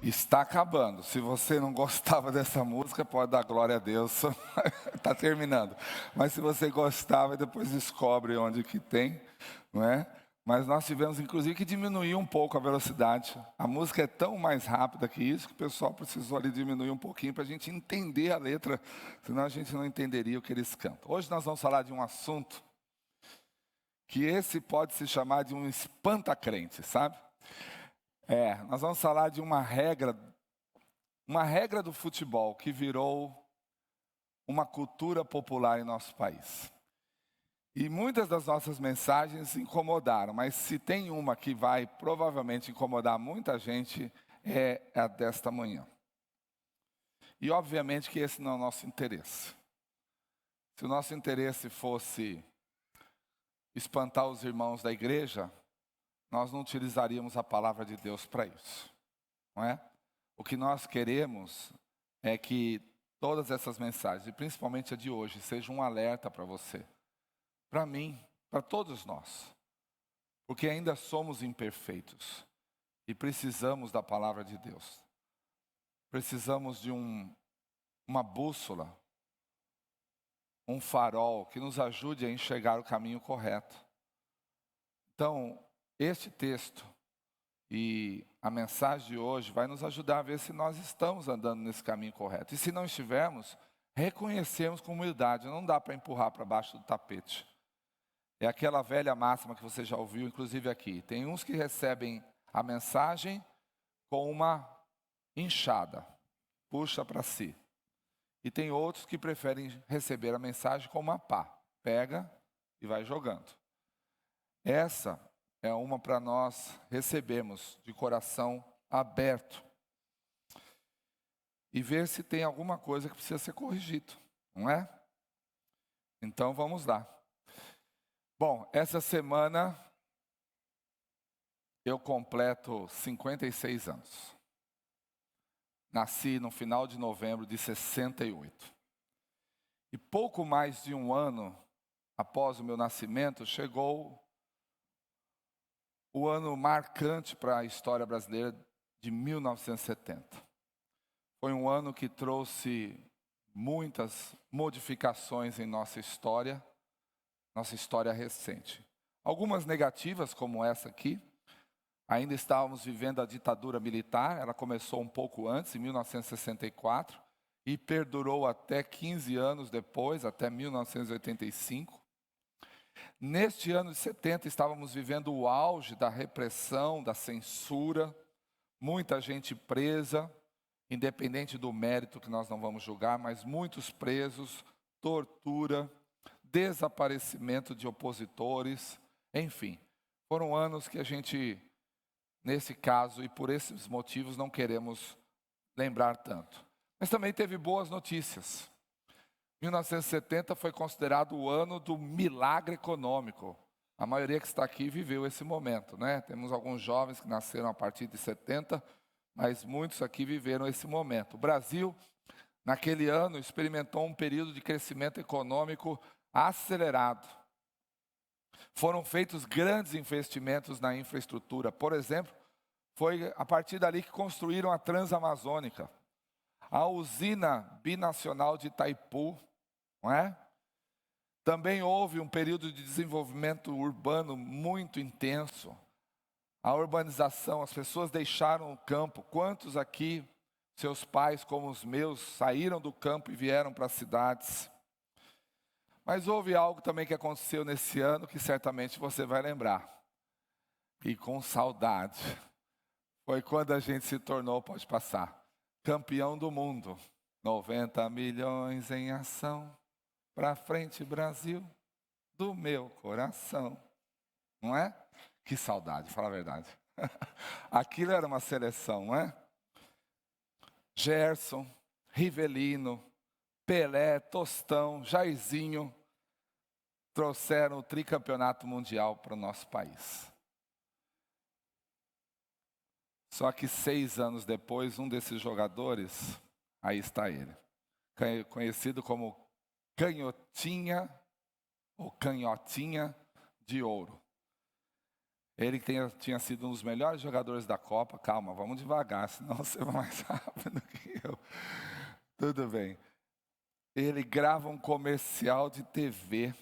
Está acabando. Se você não gostava dessa música, pode dar glória a Deus. Está terminando. Mas se você gostava, depois descobre onde que tem, não é? Mas nós tivemos, inclusive, que diminuir um pouco a velocidade. A música é tão mais rápida que isso, que o pessoal precisou ali diminuir um pouquinho para a gente entender a letra, senão a gente não entenderia o que eles cantam. Hoje nós vamos falar de um assunto que esse pode se chamar de um espanta-crente, sabe? Nós vamos falar de uma regra do futebol que virou uma cultura popular em nosso país. E muitas das nossas mensagens incomodaram, mas se tem uma que vai provavelmente incomodar muita gente, é a desta manhã. E obviamente que esse não é o nosso interesse. Se o nosso interesse fosse espantar os irmãos da igreja, nós não utilizaríamos a palavra de Deus para isso, não é? O que nós queremos é que todas essas mensagens, e principalmente a de hoje, sejam um alerta para você, para mim, para todos nós, porque ainda somos imperfeitos e precisamos da palavra de Deus. Precisamos de uma bússola, um farol que nos ajude a enxergar o caminho correto. Então, este texto e a mensagem de hoje vai nos ajudar a ver se nós estamos andando nesse caminho correto. E se não estivermos, reconhecemos com humildade. Não dá para empurrar para baixo do tapete. É aquela velha máxima que você já ouviu, inclusive aqui. Tem uns que recebem a mensagem com uma enxada, puxa para si. E tem outros que preferem receber a mensagem com uma pá, pega e vai jogando. Essa é uma para nós recebermos de coração aberto e ver se tem alguma coisa que precisa ser corrigido, não é? Então vamos lá. Bom, essa semana eu completo 56 anos. Nasci no final de novembro de 68. E pouco mais de um ano após o meu nascimento, chegou o ano marcante para a história brasileira de 1970. Foi um ano que trouxe muitas modificações em nossa história recente. Algumas negativas, como essa aqui. Ainda estávamos vivendo a ditadura militar, ela começou um pouco antes, em 1964, e perdurou até 15 anos depois, até 1985. Neste ano de 70, estávamos vivendo o auge da repressão, da censura, muita gente presa, independente do mérito que nós não vamos julgar, mas muitos presos, tortura, desaparecimento de opositores, enfim. Foram anos que a gente, nesse caso e por esses motivos, não queremos lembrar tanto. Mas também teve boas notícias. 1970 foi considerado o ano do milagre econômico. A maioria que está aqui viveu esse momento, né? Temos alguns jovens que nasceram a partir de 70, mas muitos aqui viveram esse momento. O Brasil, naquele ano, experimentou um período de crescimento econômico acelerado. Foram feitos grandes investimentos na infraestrutura. Por exemplo, foi a partir dali que construíram a Transamazônica, a usina binacional de Itaipu, não é? Também houve um período de desenvolvimento urbano muito intenso. A urbanização, as pessoas deixaram o campo. Quantos aqui, seus pais como os meus, saíram do campo e vieram para as cidades? Mas houve algo também que aconteceu nesse ano que certamente você vai lembrar. E com saudade. Foi quando a gente se tornou, pode passar, campeão do mundo. 90 milhões em ação. Pra frente, Brasil, do meu coração. Não é? Que saudade, fala a verdade. Aquilo era uma seleção, não é? Gerson, Rivelino, Pelé, Tostão, Jairzinho trouxeram o tricampeonato mundial para o nosso país. Só que 6 anos depois, um desses jogadores, aí está ele, conhecido como Canhotinha ou Canhotinha de Ouro. Ele tinha sido um dos melhores jogadores da Copa. Calma, vamos devagar, senão você vai mais rápido que eu. Tudo bem. Ele grava um comercial de TV,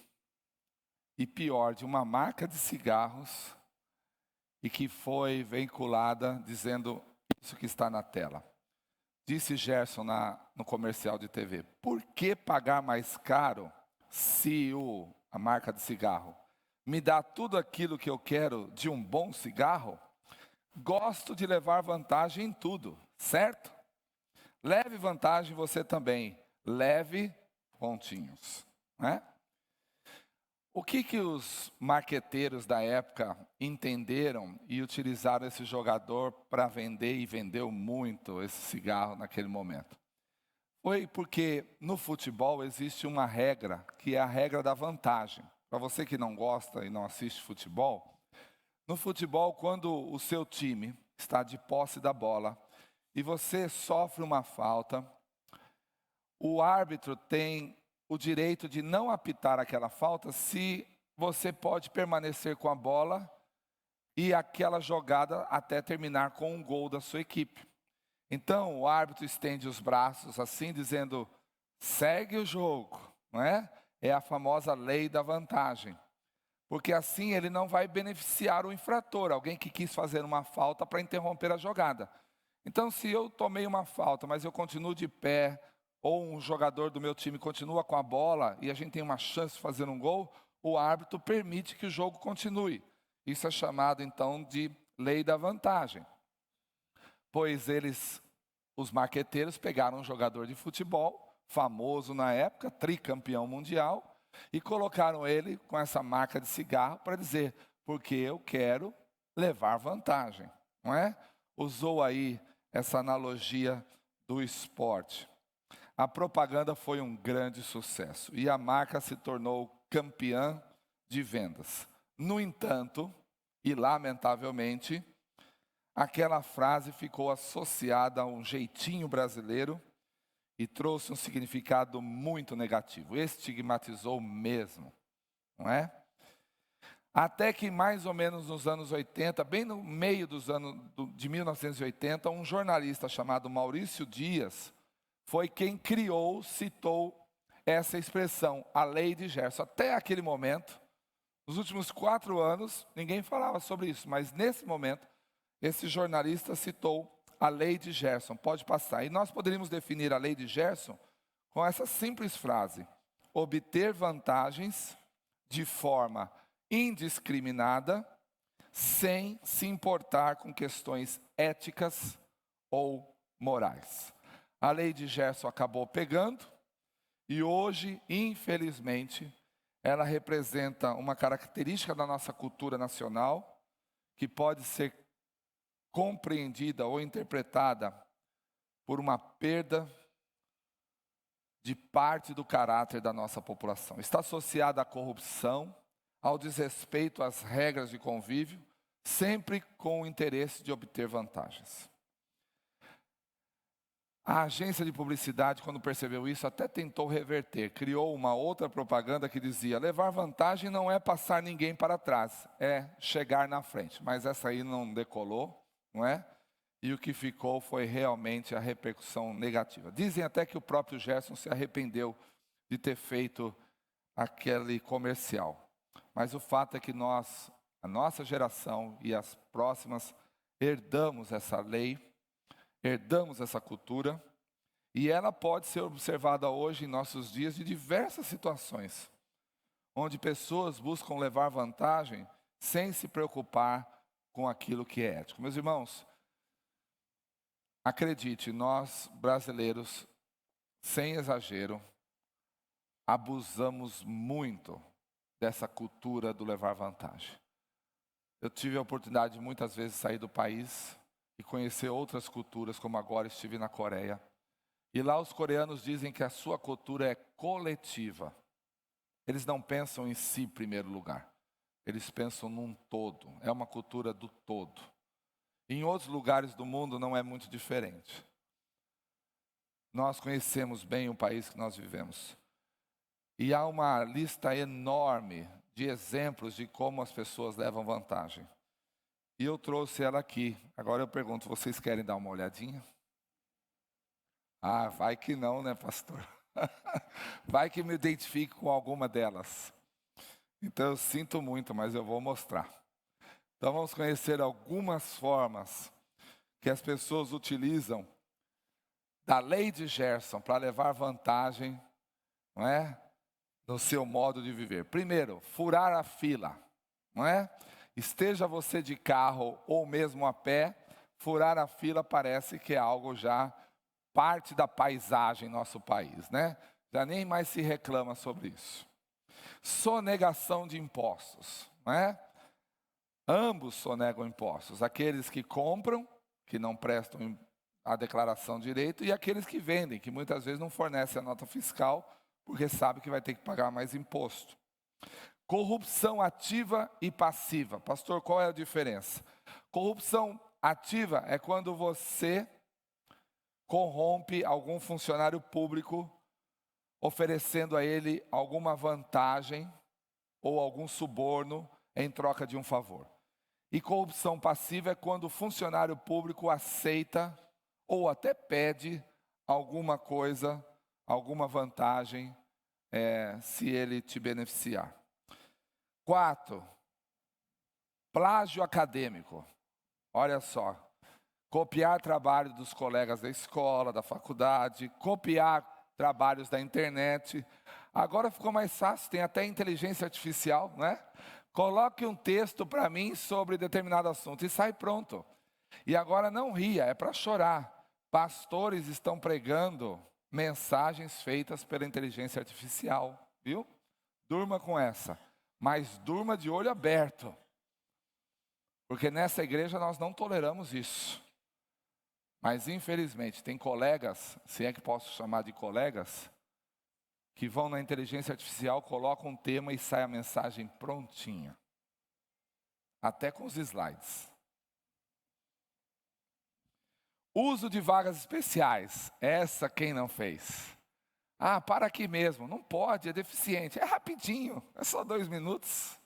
e pior, de uma marca de cigarros, e que foi veiculada dizendo isso que está na tela. Disse Gerson no comercial de TV: por que pagar mais caro se a marca de cigarro me dá tudo aquilo que eu quero de um bom cigarro? Gosto de levar vantagem em tudo, certo? Leve vantagem você também. Leve pontinhos, né? O que os marqueteiros da época entenderam e utilizaram esse jogador para vender, e vendeu muito esse cigarro naquele momento? Foi porque no futebol existe uma regra, que é a regra da vantagem. Para você que não gosta e não assiste futebol, no futebol, quando o seu time está de posse da bola e você sofre uma falta, o árbitro tem o direito de não apitar aquela falta se você pode permanecer com a bola e aquela jogada até terminar com um gol da sua equipe. Então, o árbitro estende os braços assim, dizendo: segue o jogo, não é? É a famosa lei da vantagem. Porque assim ele não vai beneficiar o infrator, alguém que quis fazer uma falta para interromper a jogada. Então, se eu tomei uma falta, mas eu continuo de pé, ou um jogador do meu time continua com a bola e a gente tem uma chance de fazer um gol, o árbitro permite que o jogo continue. Isso é chamado então de lei da vantagem. Pois os marqueteiros pegaram um jogador de futebol, famoso na época, tricampeão mundial, e colocaram ele com essa marca de cigarro para dizer: porque eu quero levar vantagem, não é? Usou aí essa analogia do esporte. A propaganda foi um grande sucesso e a marca se tornou campeã de vendas. No entanto, e lamentavelmente, aquela frase ficou associada a um jeitinho brasileiro e trouxe um significado muito negativo. Estigmatizou mesmo, não é? Até que mais ou menos nos anos 80, bem no meio dos anos de 1980, um jornalista chamado Maurício Dias foi quem citou essa expressão, a lei de Gerson. Até aquele momento, nos últimos 4 anos, ninguém falava sobre isso, mas nesse momento, esse jornalista citou a lei de Gerson. Pode passar. E nós poderíamos definir a lei de Gerson com essa simples frase: obter vantagens de forma indiscriminada, sem se importar com questões éticas ou morais. A lei de Gerson acabou pegando e hoje, infelizmente, ela representa uma característica da nossa cultura nacional que pode ser compreendida ou interpretada por uma perda de parte do caráter da nossa população. Está associada à corrupção, ao desrespeito às regras de convívio, sempre com o interesse de obter vantagens. A agência de publicidade, quando percebeu isso, até tentou reverter. Criou uma outra propaganda que dizia: levar vantagem não é passar ninguém para trás, é chegar na frente. Mas essa aí não decolou, não é? E o que ficou foi realmente a repercussão negativa. Dizem até que o próprio Gerson se arrependeu de ter feito aquele comercial. Mas o fato é que nós, a nossa geração e as próximas, herdamos essa lei, herdamos essa cultura, e ela pode ser observada hoje em nossos dias de diversas situações, onde pessoas buscam levar vantagem sem se preocupar com aquilo que é ético. Meus irmãos, acredite, nós brasileiros, sem exagero, abusamos muito dessa cultura do levar vantagem. Eu tive a oportunidade de muitas vezes sair do país e conhecer outras culturas, como agora estive na Coreia. E lá os coreanos dizem que a sua cultura é coletiva. Eles não pensam em si em primeiro lugar. Eles pensam num todo. É uma cultura do todo. Em outros lugares do mundo não é muito diferente. Nós conhecemos bem o país que nós vivemos. E há uma lista enorme de exemplos de como as pessoas levam vantagem. E eu trouxe ela aqui. Agora eu pergunto, vocês querem dar uma olhadinha? Ah, vai que não, né, pastor? Vai que me identifique com alguma delas. Então eu sinto muito, mas eu vou mostrar. Então vamos conhecer algumas formas que as pessoas utilizam da lei de Gerson para levar vantagem, não é, no seu modo de viver. Primeiro, furar a fila, não é? Esteja você de carro ou mesmo a pé, furar a fila parece que é algo já parte da paisagem em nosso país, né? Já nem mais se reclama sobre isso. Sonegação de impostos, não é? Ambos sonegam impostos, aqueles que compram, que não prestam a declaração de direito, e aqueles que vendem, que muitas vezes não fornecem a nota fiscal, porque sabe que vai ter que pagar mais imposto. Corrupção ativa e passiva. Pastor, qual é a diferença? Corrupção ativa é quando você corrompe algum funcionário público, oferecendo a ele alguma vantagem ou algum suborno em troca de um favor. E corrupção passiva é quando o funcionário público aceita ou até pede alguma coisa, alguma vantagem, se ele te beneficiar. 4, plágio acadêmico. Olha só, copiar trabalho dos colegas da escola, da faculdade, copiar trabalhos da internet. Agora ficou mais fácil, tem até inteligência artificial, não é? Coloque um texto para mim sobre determinado assunto e sai pronto. E agora não ria, é para chorar. Pastores estão pregando mensagens feitas pela inteligência artificial, viu? Durma com essa, mas durma de olho aberto. Porque nessa igreja nós não toleramos isso. Mas infelizmente tem colegas, se é que posso chamar de colegas, que vão na inteligência artificial, colocam um tema e sai a mensagem prontinha. Até com os slides. Uso de vagas especiais. Essa quem não fez? Ah, para aqui mesmo. Não pode, é deficiente. É rapidinho, é só 2 minutos.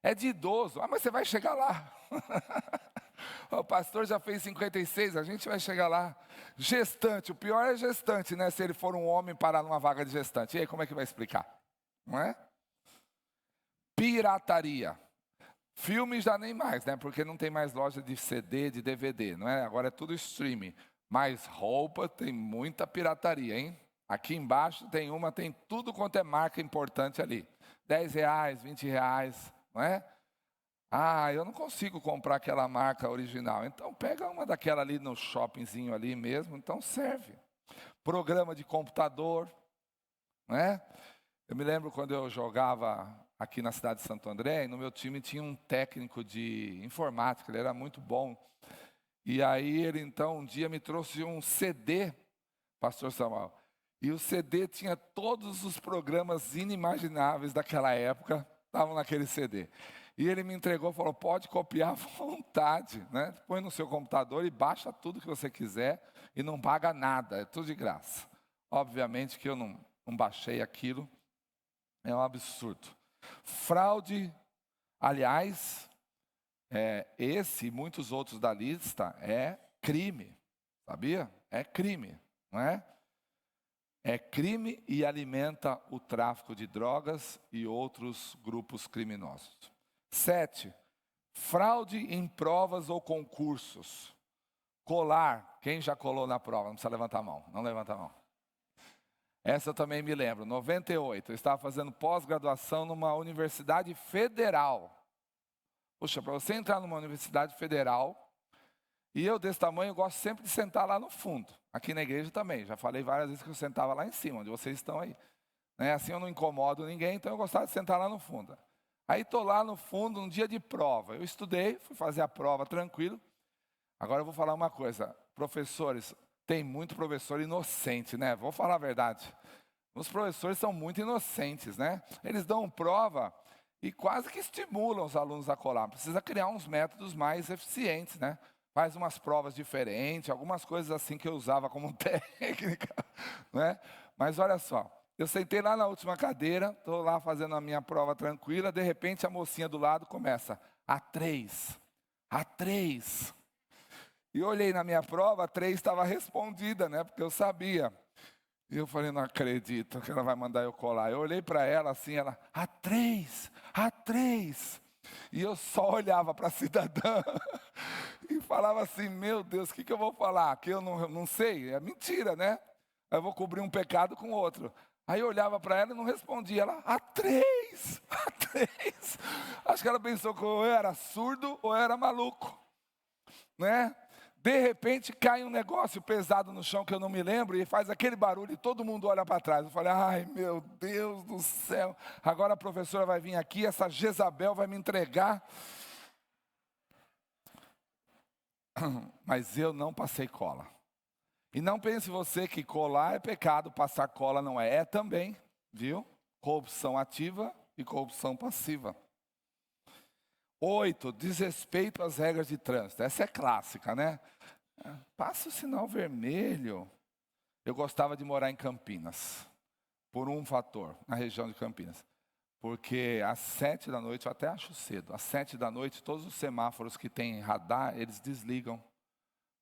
É de idoso. Ah, mas você vai chegar lá. O pastor já fez 56, a gente vai chegar lá. Gestante, o pior é gestante, né? Se ele for um homem parar numa vaga de gestante. E aí, como é que vai explicar? Não é? Pirataria. Filmes já nem mais, né? Porque não tem mais loja de CD, de DVD, não é? Agora é tudo streaming. Mas roupa tem muita pirataria, hein? Aqui embaixo tem tudo quanto é marca importante ali. R$10, R$20, não é? Ah, eu não consigo comprar aquela marca original. Então pega uma daquela ali no shoppingzinho ali mesmo, então serve. Programa de computador, não é? Eu me lembro quando eu jogava aqui na cidade de Santo André, e no meu time tinha um técnico de informática, ele era muito bom. E aí ele então um dia me trouxe um CD, pastor Samuel, e o CD tinha todos os programas inimagináveis daquela época, estavam naquele CD. E ele me entregou e falou, pode copiar à vontade, né? Põe no seu computador e baixa tudo que você quiser e não paga nada, é tudo de graça. Obviamente que eu não baixei aquilo, é um absurdo. Fraude, aliás, esse e muitos outros da lista é crime, sabia? É crime, não é? É crime e alimenta o tráfico de drogas e outros grupos criminosos. 7, fraude em provas ou concursos. Colar, quem já colou na prova? Não precisa levantar a mão, não levanta a mão. Essa eu também me lembro, 98, eu estava fazendo pós-graduação numa universidade federal. Puxa, para você entrar numa universidade federal, e eu desse tamanho, gosto sempre de sentar lá no fundo. Aqui na igreja também, já falei várias vezes que eu sentava lá em cima, onde vocês estão aí. Assim eu não incomodo ninguém, então eu gostava de sentar lá no fundo. Aí estou lá no fundo, um dia de prova. Eu estudei, fui fazer a prova tranquilo. Agora eu vou falar uma coisa. Professores, tem muito professor inocente, né? Vou falar a verdade. Os professores são muito inocentes, né? Eles dão prova e quase que estimulam os alunos a colar. Precisa criar uns métodos mais eficientes, né? Faz umas provas diferentes, algumas coisas assim que eu usava como técnica, né? Mas olha só. Eu sentei lá na última cadeira, estou lá fazendo a minha prova tranquila, de repente a mocinha do lado começa, A3, A 3. E eu olhei na minha prova, a 3 estava respondida, né? Porque eu sabia. E eu falei, não acredito que ela vai mandar eu colar. Eu olhei para ela assim, ela, a 3, a 3. E eu só olhava para a cidadã e falava assim, meu Deus, o que eu vou falar? Que eu não sei, é mentira, né? Eu vou cobrir um pecado com outro. Aí eu olhava para ela e não respondia. Ela, a 3, a 3. Acho que ela pensou que ou eu era surdo ou eu era maluco, né? De repente cai um negócio pesado no chão que eu não me lembro e faz aquele barulho e todo mundo olha para trás. Eu falei, ai meu Deus do céu, agora a professora vai vir aqui, essa Jezabel vai me entregar. Mas eu não passei cola. E não pense você que colar é pecado, passar cola não é. É também, viu? Corrupção ativa e corrupção passiva. 8, desrespeito às regras de trânsito. Essa é clássica, né? Passa o sinal vermelho. Eu gostava de morar em Campinas, por um fator, na região de Campinas. Porque às 7 da noite, eu até acho cedo, às 7 da noite, todos os semáforos que têm radar, eles desligam.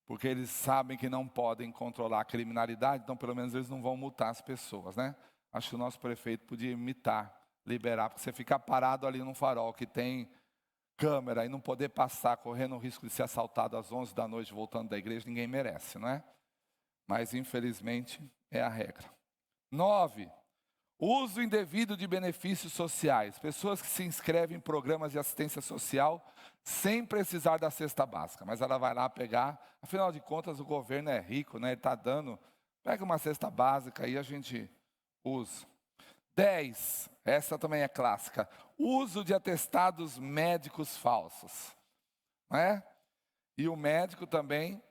Porque eles sabem que não podem controlar a criminalidade, então pelo menos eles não vão multar as pessoas, né? Acho que o nosso prefeito podia imitar, liberar, porque você ficar parado ali num farol que tem câmera e não poder passar, correndo o risco de ser assaltado às 11 da noite voltando da igreja, ninguém merece, não é? Mas infelizmente é a regra. 9, uso indevido de benefícios sociais. Pessoas que se inscrevem em programas de assistência social sem precisar da cesta básica, mas ela vai lá pegar, afinal de contas o governo é rico, né? Ele está dando, pega uma cesta básica e a gente usa. 10, essa também é clássica, uso de atestados médicos falsos, não é? E o médico também,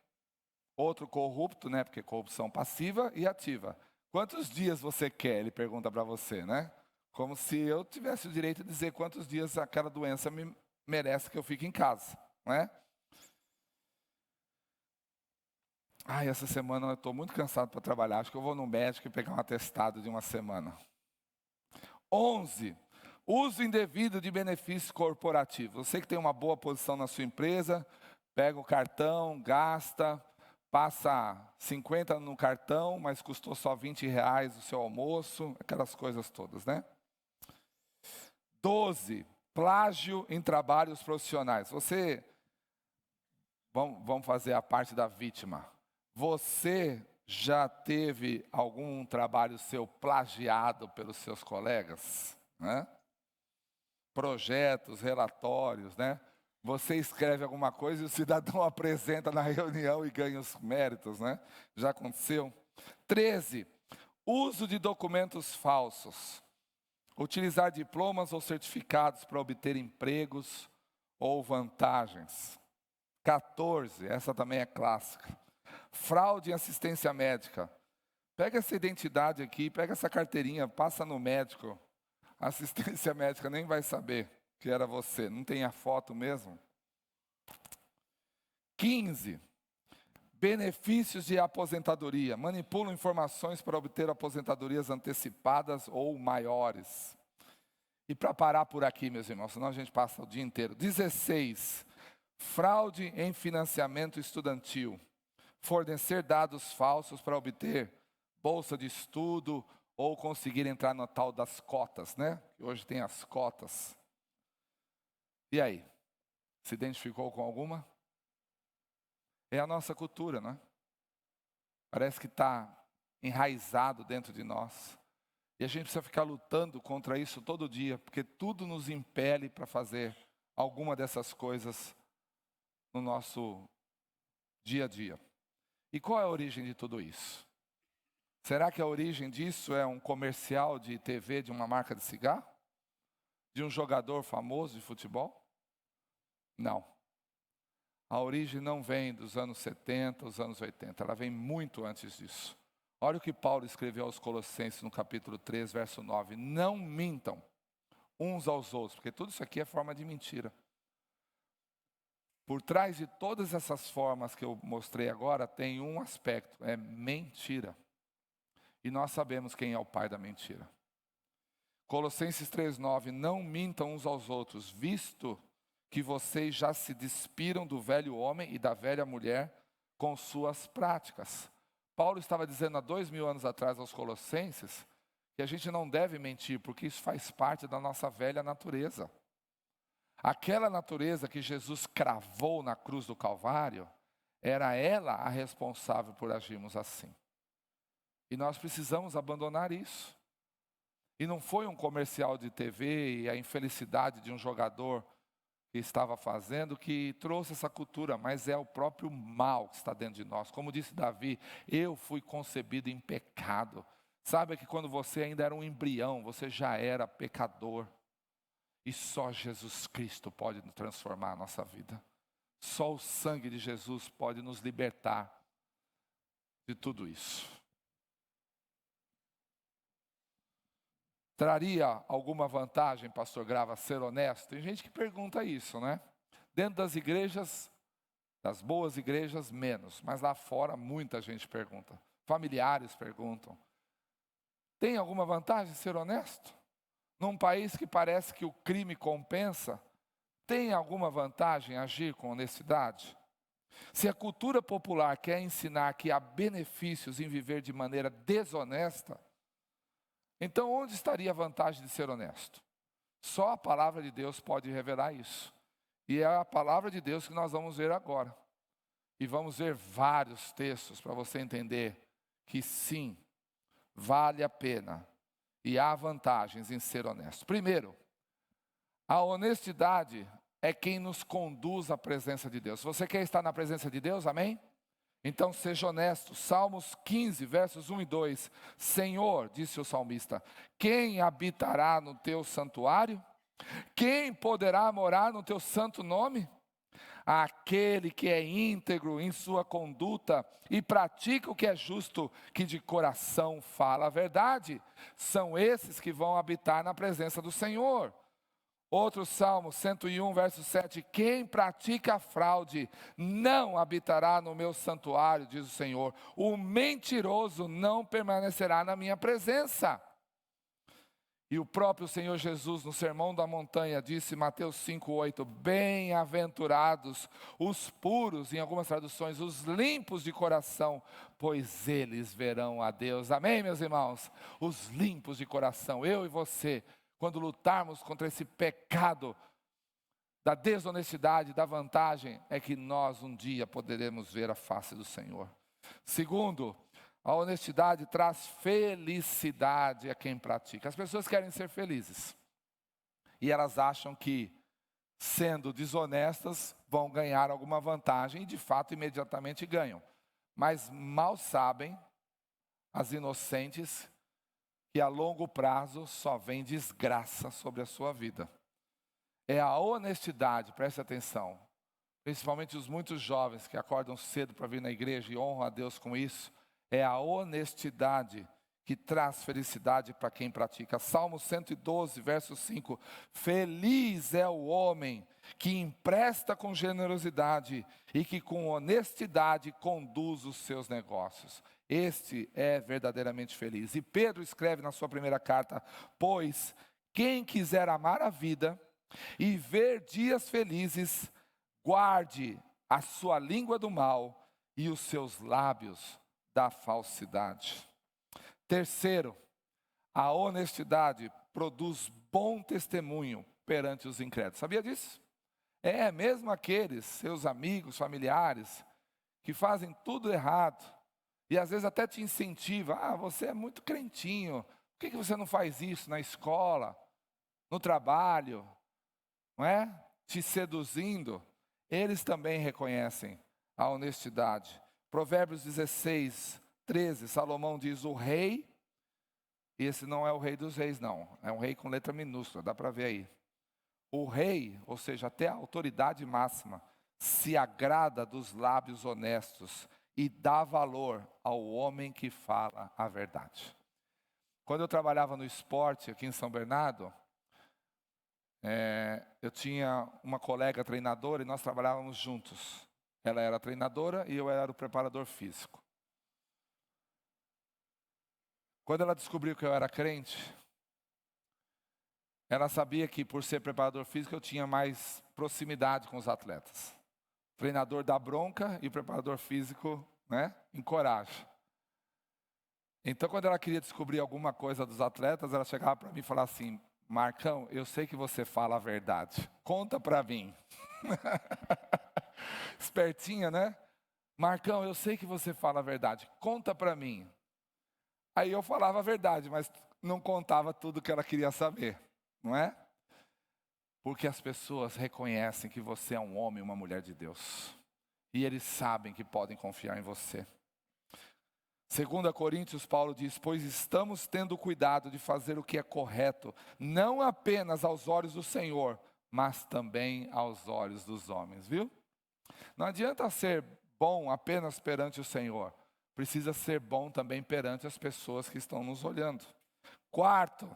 outro corrupto, né? Porque corrupção passiva e ativa. Quantos dias você quer? Ele pergunta para você, né? Como se eu tivesse o direito de dizer quantos dias aquela doença me merece que eu fique em casa, não é? Ai, essa semana eu estou muito cansado para trabalhar. Acho que eu vou no médico e pegar um atestado de uma semana. 11, uso indevido de benefícios corporativos. Você que tem uma boa posição na sua empresa, pega o cartão, gasta, passa 50 no cartão, mas custou só R$ 20 o seu almoço, aquelas coisas todas, né? 12, plágio em trabalhos profissionais. Vamos fazer a parte da vítima. Você já teve algum trabalho seu plagiado pelos seus colegas, né? Projetos, relatórios, né? Você escreve alguma coisa e o cidadão apresenta na reunião e ganha os méritos, né? Já aconteceu. 13, uso de documentos falsos. Utilizar diplomas ou certificados para obter empregos ou vantagens. 14, essa também é clássica. Fraude em assistência médica. Pega essa identidade aqui, pega essa carteirinha, passa no médico. A assistência médica nem vai saber que era você, não tem a foto mesmo. 15, benefícios de aposentadoria. Manipulam informações para obter aposentadorias antecipadas ou maiores. E para parar por aqui, meus irmãos, senão a gente passa o dia inteiro. 16, fraude em financiamento estudantil. Fornecer dados falsos para obter bolsa de estudo ou conseguir entrar no tal das cotas, né? Hoje tem as cotas. E aí? Se identificou com alguma? É a nossa cultura, não é? Parece que está enraizado dentro de nós. E a gente precisa ficar lutando contra isso todo dia, porque tudo nos impele para fazer alguma dessas coisas no nosso dia a dia. E qual é a origem de tudo isso? Será que a origem disso é um comercial de TV de uma marca de cigarro? De um jogador famoso de futebol? Não. A origem não vem dos anos 70, os anos 80, ela vem muito antes disso. Olha o que Paulo escreveu aos Colossenses no capítulo 3, verso 9. Não mintam uns aos outros, porque tudo isso aqui é forma de mentira. Por trás de todas essas formas que eu mostrei agora, tem um aspecto, é mentira. E nós sabemos quem é o pai da mentira. Colossenses 3,9, não mintam uns aos outros, visto que vocês já se despiram do velho homem e da velha mulher com suas práticas. Paulo estava dizendo há 2000 anos atrás aos Colossenses que a gente não deve mentir, porque isso faz parte da nossa velha natureza. Aquela natureza que Jesus cravou na cruz do Calvário, era ela a responsável por agirmos assim. E nós precisamos abandonar isso. E não foi um comercial de TV e a infelicidade de um jogador que estava fazendo que trouxe essa cultura, mas é o próprio mal que está dentro de nós. Como disse Davi, eu fui concebido em pecado. Sabe que quando você ainda era um embrião, você já era pecador. E só Jesus Cristo pode transformar a nossa vida. Só o sangue de Jesus pode nos libertar de tudo isso. Traria alguma vantagem, pastor Grava, ser honesto? Tem gente que pergunta isso, né? Dentro das igrejas, das boas igrejas, menos. Mas lá fora, muita gente pergunta. Familiares perguntam. Tem alguma vantagem ser honesto? Num país que parece que o crime compensa, tem alguma vantagem agir com honestidade? Se a cultura popular quer ensinar que há benefícios em viver de maneira desonesta, então onde estaria a vantagem de ser honesto? Só a palavra de Deus pode revelar isso. E é a palavra de Deus que nós vamos ver agora. E vamos ver vários textos para você entender que sim, vale a pena e há vantagens em ser honesto. Primeiro, a honestidade é quem nos conduz à presença de Deus. Você quer estar na presença de Deus? Amém? Então seja honesto. Salmos 15, versos 1 e 2. Senhor, disse o salmista, quem habitará no teu santuário? Quem poderá morar no teu santo nome? Aquele que é íntegro em sua conduta e pratica o que é justo, que de coração fala a verdade, são esses que vão habitar na presença do Senhor. Outro Salmo 101, verso 7, quem pratica a fraude não habitará no meu santuário, diz o Senhor. O mentiroso não permanecerá na minha presença. E o próprio Senhor Jesus, no Sermão da Montanha, disse, Mateus 5:8, bem-aventurados os puros, em algumas traduções, os limpos de coração, pois eles verão a Deus. Amém, meus irmãos? Os limpos de coração, eu e você, quando lutarmos contra esse pecado da desonestidade, da vantagem, é que nós um dia poderemos ver a face do Senhor. Segundo, a honestidade traz felicidade a quem pratica. As pessoas querem ser felizes. E elas acham que, sendo desonestas, vão ganhar alguma vantagem. E, de fato, imediatamente ganham. Mas mal sabem as inocentes que, a longo prazo, só vem desgraça sobre a sua vida. É a honestidade, preste atenção. Principalmente os muitos jovens que acordam cedo para vir na igreja e honram a Deus com isso. É a honestidade que traz felicidade para quem pratica. Salmo 112, verso 5. Feliz é o homem que empresta com generosidade e que com honestidade conduz os seus negócios. Este é verdadeiramente feliz. E Pedro escreve na sua primeira carta, pois quem quiser amar a vida e ver dias felizes, guarde a sua língua do mal e os seus lábios da falsidade. Terceiro, a honestidade produz bom testemunho perante os incrédulos. Sabia disso? Mesmo aqueles seus amigos, familiares, que fazem tudo errado, e às vezes até te incentiva, você é muito crentinho, por que você não faz isso na escola, no trabalho, não é? Te seduzindo, eles também reconhecem a honestidade. Provérbios 16, 13, Salomão diz, o rei, e esse não é o rei dos reis não, é um rei com letra minúscula, dá para ver aí. O rei, ou seja, até a autoridade máxima, se agrada dos lábios honestos e dá valor ao homem que fala a verdade. Quando eu trabalhava no esporte aqui em São Bernardo, eu tinha uma colega treinadora e nós trabalhávamos juntos. Ela era treinadora e eu era o preparador físico. Quando ela descobriu que eu era crente, ela sabia que por ser preparador físico eu tinha mais proximidade com os atletas. O treinador dá bronca e o preparador físico, né, encoraja. Então, quando ela queria descobrir alguma coisa dos atletas, ela chegava para mim e falava assim: Marcão, eu sei que você fala a verdade, conta para mim. Espertinha, né? Marcão, eu sei que você fala a verdade, conta para mim. Aí eu falava a verdade, mas não contava tudo que ela queria saber, não é? Porque as pessoas reconhecem que você é um homem e uma mulher de Deus. E eles sabem que podem confiar em você. 2 Coríntios, Paulo diz: pois estamos tendo cuidado de fazer o que é correto, não apenas aos olhos do Senhor, mas também aos olhos dos homens, viu? Não adianta ser bom apenas perante o Senhor, precisa ser bom também perante as pessoas que estão nos olhando. Quarto,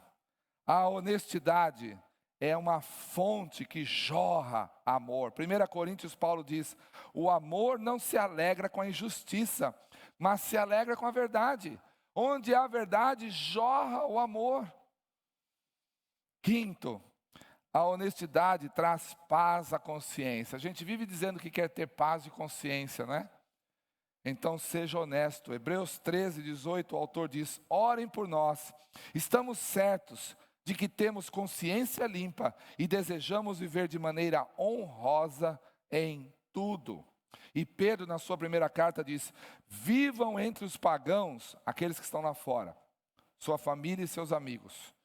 a honestidade é uma fonte que jorra amor. 1 Coríntios, Paulo diz: o amor não se alegra com a injustiça, mas se alegra com a verdade. Onde há verdade, jorra o amor. Quinto, a honestidade traz paz à consciência. A gente vive dizendo que quer ter paz de consciência, não é? Então seja honesto. Hebreus 13:18, o autor diz: orem por nós, estamos certos de que temos consciência limpa e desejamos viver de maneira honrosa em tudo. E Pedro, na sua primeira carta, diz: vivam entre os pagãos, aqueles que estão lá fora, sua família e seus amigos,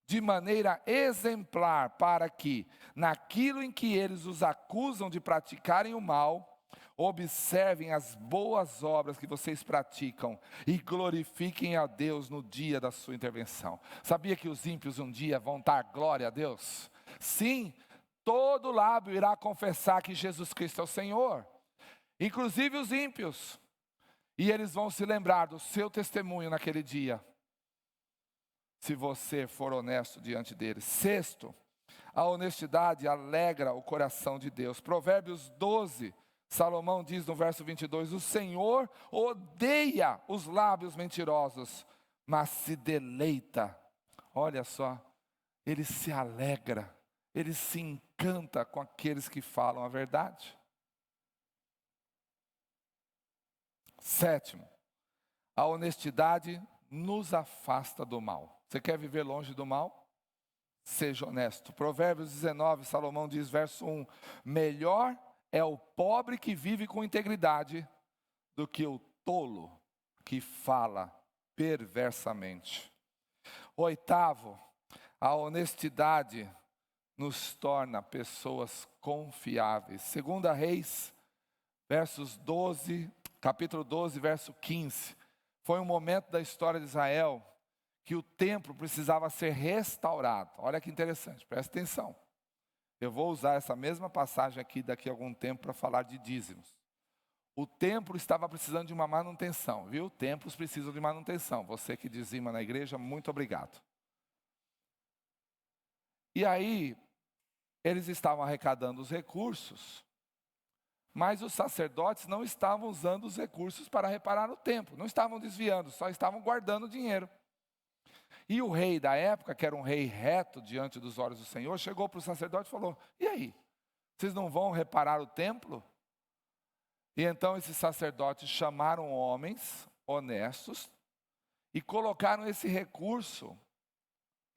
de maneira exemplar, para que, naquilo em que eles os acusam de praticarem o mal, observem as boas obras que vocês praticam e glorifiquem a Deus no dia da sua intervenção. Sabia que os ímpios um dia vão dar glória a Deus? Sim, todo lábio irá confessar que Jesus Cristo é o Senhor, inclusive os ímpios. E eles vão se lembrar do seu testemunho naquele dia, se você for honesto diante deles. Sexto, a honestidade alegra o coração de Deus. Provérbios 12, Salomão diz no verso 22, o Senhor odeia os lábios mentirosos, mas se deleita, olha só, ele se alegra, ele se encanta com aqueles que falam a verdade. Sétimo, a honestidade nos afasta do mal. Você quer viver longe do mal? Seja honesto. Provérbios 19, Salomão diz, verso 1, melhor é o pobre que vive com integridade do que o tolo que fala perversamente. Oitavo, a honestidade nos torna pessoas confiáveis. 2 Reis, capítulo 12, verso 15. Foi um momento da história de Israel que o templo precisava ser restaurado. Olha que interessante, presta atenção. Eu vou usar essa mesma passagem aqui daqui a algum tempo para falar de dízimos. O templo estava precisando de uma manutenção, viu? Templos precisam de manutenção. Você que dizima na igreja, muito obrigado. E aí, eles estavam arrecadando os recursos, mas os sacerdotes não estavam usando os recursos para reparar o templo. Não estavam desviando, só estavam guardando o dinheiro. E o rei da época, que era um rei reto diante dos olhos do Senhor, chegou para o sacerdote e falou, e aí, vocês não vão reparar o templo? E então esses sacerdotes chamaram homens honestos e colocaram esse recurso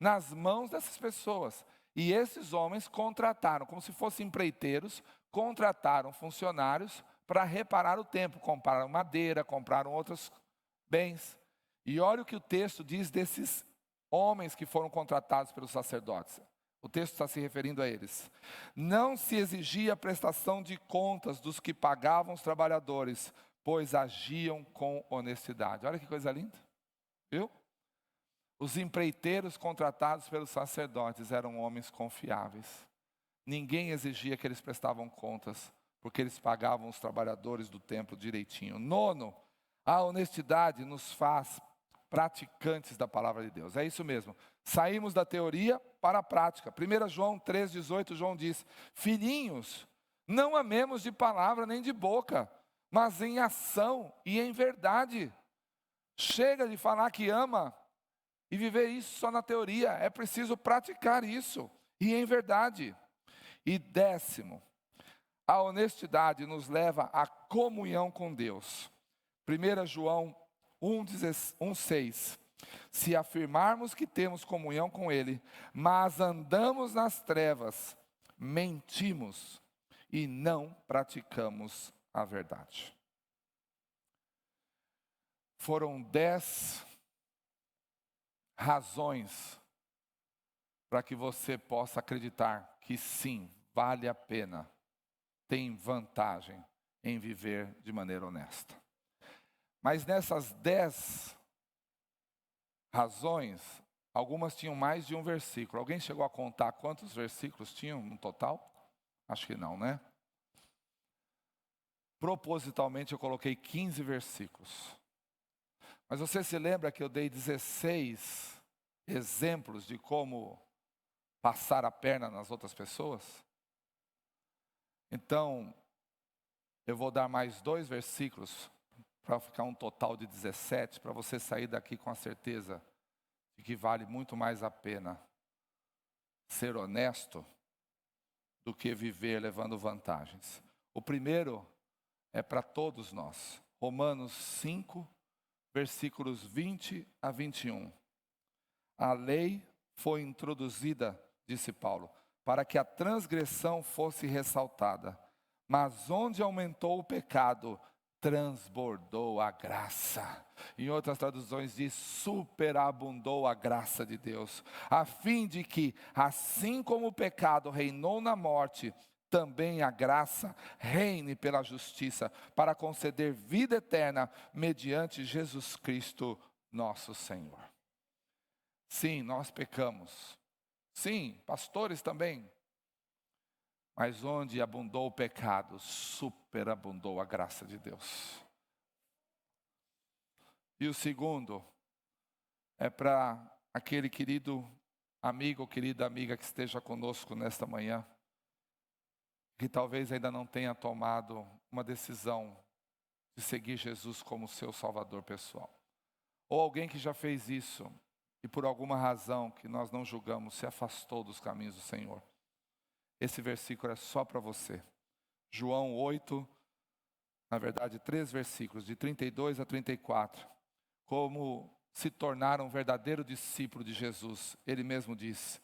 nas mãos dessas pessoas. E esses homens contrataram, como se fossem empreiteiros, contrataram funcionários para reparar o templo. Compraram madeira, compraram outros bens. E olha o que o texto diz desses homens que foram contratados pelos sacerdotes. O texto está se referindo a eles. Não se exigia a prestação de contas dos que pagavam os trabalhadores, pois agiam com honestidade. Olha que coisa linda, viu? Os empreiteiros contratados pelos sacerdotes eram homens confiáveis. Ninguém exigia que eles prestavam contas, porque eles pagavam os trabalhadores do templo direitinho. Nono, a honestidade nos faz praticantes da palavra de Deus. É isso mesmo. Saímos da teoria para a prática. 1 João 3,18, João diz, filhinhos, não amemos de palavra nem de boca, mas em ação e em verdade. Chega de falar que ama e viver isso só na teoria. É preciso praticar isso e em verdade. E 10º, a honestidade nos leva à comunhão com Deus. 1 João 1,6. Se afirmarmos que temos comunhão com Ele, mas andamos nas trevas, mentimos e não praticamos a verdade. Foram 10 razões para que você possa acreditar que sim, vale a pena, tem vantagem em viver de maneira honesta. Mas nessas 10 razões, algumas tinham mais de um versículo. Alguém chegou a contar quantos versículos tinham no total? Acho que não, né? Propositalmente eu coloquei 15 versículos. Mas você se lembra que eu dei 16 exemplos de como passar a perna nas outras pessoas? Então, eu vou dar mais 2 versículos para ficar um total de 17, para você sair daqui com a certeza de que vale muito mais a pena ser honesto do que viver levando vantagens. O primeiro é para todos nós. Romanos 5, versículos 20 a 21. A lei foi introduzida, disse Paulo, para que a transgressão fosse ressaltada. Mas onde aumentou o pecado, transbordou a graça. Em outras traduções diz, superabundou a graça de Deus, a fim de que, assim como o pecado reinou na morte, também a graça reine pela justiça, para conceder vida eterna mediante Jesus Cristo, nosso Senhor. Sim, nós pecamos. Sim, pastores também. Mas onde abundou o pecado, superabundou a graça de Deus. E o segundo é para aquele querido amigo ou querida amiga que esteja conosco nesta manhã, que talvez ainda não tenha tomado uma decisão de seguir Jesus como seu Salvador pessoal. Ou alguém que já fez isso e por alguma razão que nós não julgamos, se afastou dos caminhos do Senhor. Esse versículo é só para você. João 8, na verdade 3 versículos, de 32 a 34. Como se tornar um verdadeiro discípulo de Jesus. Ele mesmo diz,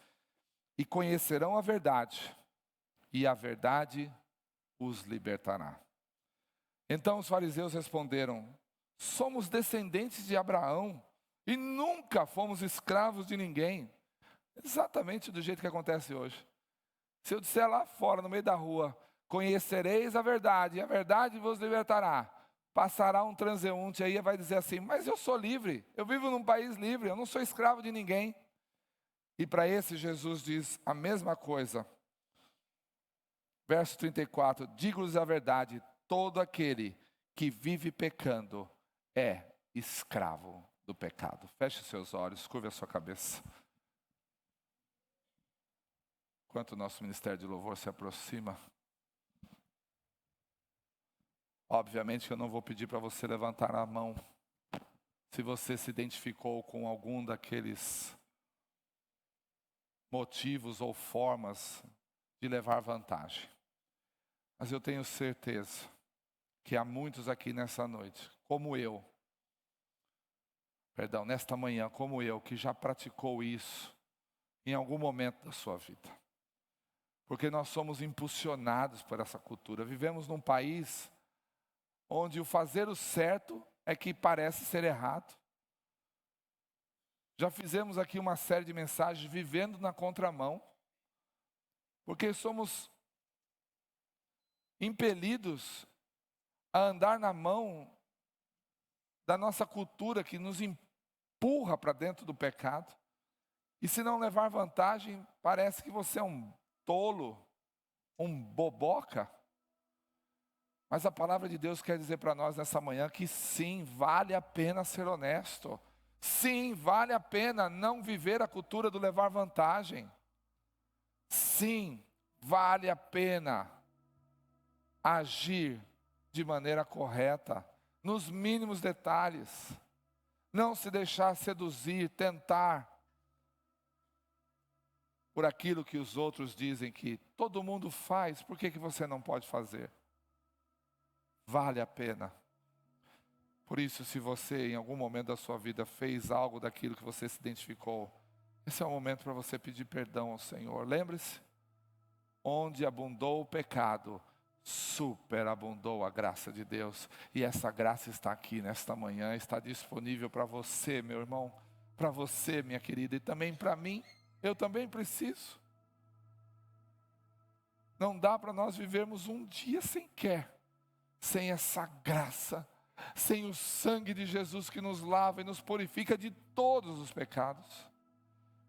e conhecerão a verdade, e a verdade os libertará. Então os fariseus responderam, somos descendentes de Abraão, e nunca fomos escravos de ninguém. Exatamente do jeito que acontece hoje. Se eu disser lá fora, no meio da rua, conhecereis a verdade, e a verdade vos libertará. Passará um transeunte aí e vai dizer assim, mas eu sou livre, eu vivo num país livre, eu não sou escravo de ninguém. E para esse Jesus diz a mesma coisa. Verso 34, digo-lhes a verdade, todo aquele que vive pecando é escravo do pecado. Feche seus olhos, curve a sua cabeça. Enquanto o nosso ministério de louvor se aproxima, obviamente que eu não vou pedir para você levantar a mão se você se identificou com algum daqueles motivos ou formas de levar vantagem. Mas eu tenho certeza que há muitos aqui nessa noite, nesta manhã, como eu, que já praticou isso em algum momento da sua vida. Porque nós somos impulsionados por essa cultura. Vivemos num país onde o fazer o certo é que parece ser errado. Já fizemos aqui uma série de mensagens vivendo na contramão, porque somos impelidos a andar na mão da nossa cultura que nos empurra para dentro do pecado. E se não levar vantagem, parece que você é um tolo, um boboca. Mas a palavra de Deus quer dizer para nós nessa manhã que sim, vale a pena ser honesto. Sim, vale a pena não viver a cultura do levar vantagem. Sim, vale a pena agir de maneira correta, nos mínimos detalhes. Não se deixar seduzir, tentar por aquilo que os outros dizem que todo mundo faz, por que você não pode fazer? Vale a pena. Por isso, se você em algum momento da sua vida fez algo daquilo que você se identificou, esse é o momento para você pedir perdão ao Senhor. Lembre-se, onde abundou o pecado, superabundou a graça de Deus. E essa graça está aqui nesta manhã, está disponível para você, meu irmão, para você, minha querida, e também para mim. Eu também preciso. Não dá para nós vivermos um dia sequer sem essa graça, sem o sangue de Jesus que nos lava e nos purifica de todos os pecados.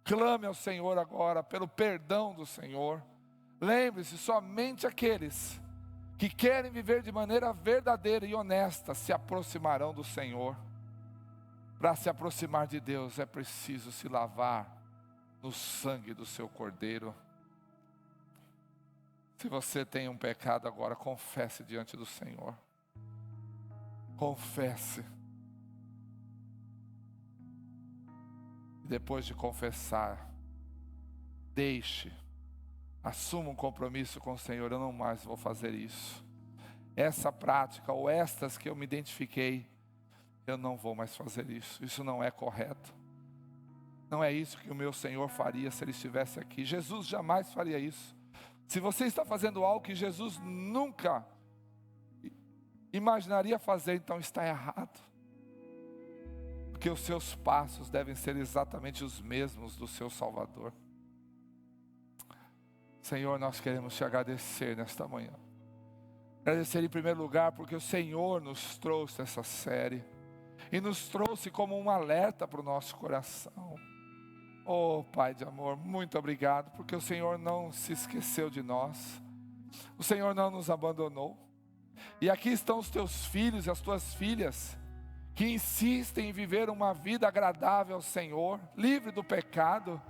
Clame ao Senhor agora pelo perdão do Senhor. Lembre-se, somente aqueles que querem viver de maneira verdadeira e honesta se aproximarão do Senhor. Para se aproximar de Deus é preciso se lavar no sangue do seu Cordeiro. Se você tem um pecado agora, confesse diante do Senhor. Confesse. E depois de confessar, assuma um compromisso com o Senhor. Eu não mais vou fazer isso. Essa prática ou estas que eu me identifiquei, eu não vou mais fazer isso. Isso não é correto. Não é isso que o meu Senhor faria se Ele estivesse aqui. Jesus jamais faria isso. Se você está fazendo algo que Jesus nunca imaginaria fazer, então está errado. Porque os seus passos devem ser exatamente os mesmos do seu Salvador. Senhor, nós queremos te agradecer nesta manhã. Agradecer em primeiro lugar porque o Senhor nos trouxe essa série e nos trouxe como um alerta para o nosso coração. Oh, Pai de amor, muito obrigado, porque o Senhor não se esqueceu de nós, o Senhor não nos abandonou. E aqui estão os teus filhos e as tuas filhas, que insistem em viver uma vida agradável ao Senhor, livre do pecado.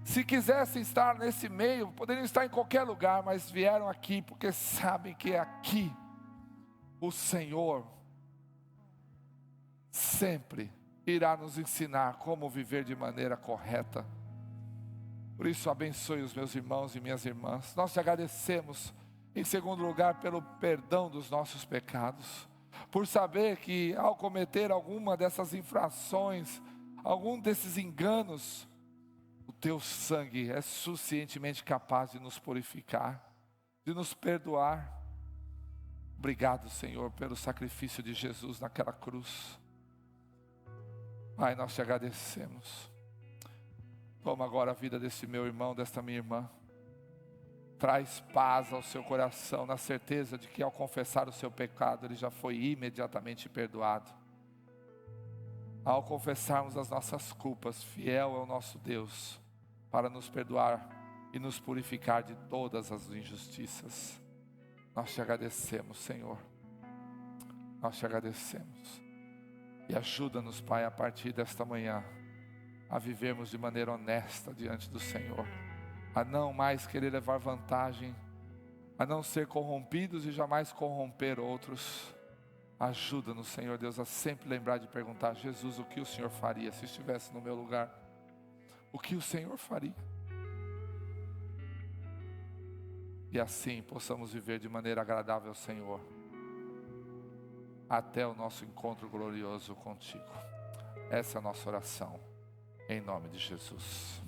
Se quisessem estar nesse meio, poderiam estar em qualquer lugar, mas vieram aqui, porque sabem que aqui, o Senhor sempre irá nos ensinar como viver de maneira correta. Por isso, abençoe os meus irmãos e minhas irmãs. Nós te agradecemos, em segundo lugar, pelo perdão dos nossos pecados, por saber que ao cometer alguma dessas infrações, algum desses enganos, o teu sangue é suficientemente capaz de nos purificar, de nos perdoar. Obrigado, Senhor, pelo sacrifício de Jesus naquela cruz. Pai, nós te agradecemos. Toma agora a vida desse meu irmão, desta minha irmã. Traz paz ao seu coração, na certeza de que ao confessar o seu pecado, ele já foi imediatamente perdoado. Ao confessarmos as nossas culpas, fiel é o nosso Deus, para nos perdoar e nos purificar de todas as injustiças. Nós te agradecemos, Senhor. Nós te agradecemos. E ajuda-nos, Pai, a partir desta manhã, a vivermos de maneira honesta diante do Senhor, a não mais querer levar vantagem, a não ser corrompidos e jamais corromper outros. Ajuda-nos, Senhor Deus, a sempre lembrar de perguntar: Jesus, o que o Senhor faria se estivesse no meu lugar? O que o Senhor faria? E assim possamos viver de maneira agradável ao Senhor, até o nosso encontro glorioso contigo. Essa é a nossa oração, em nome de Jesus.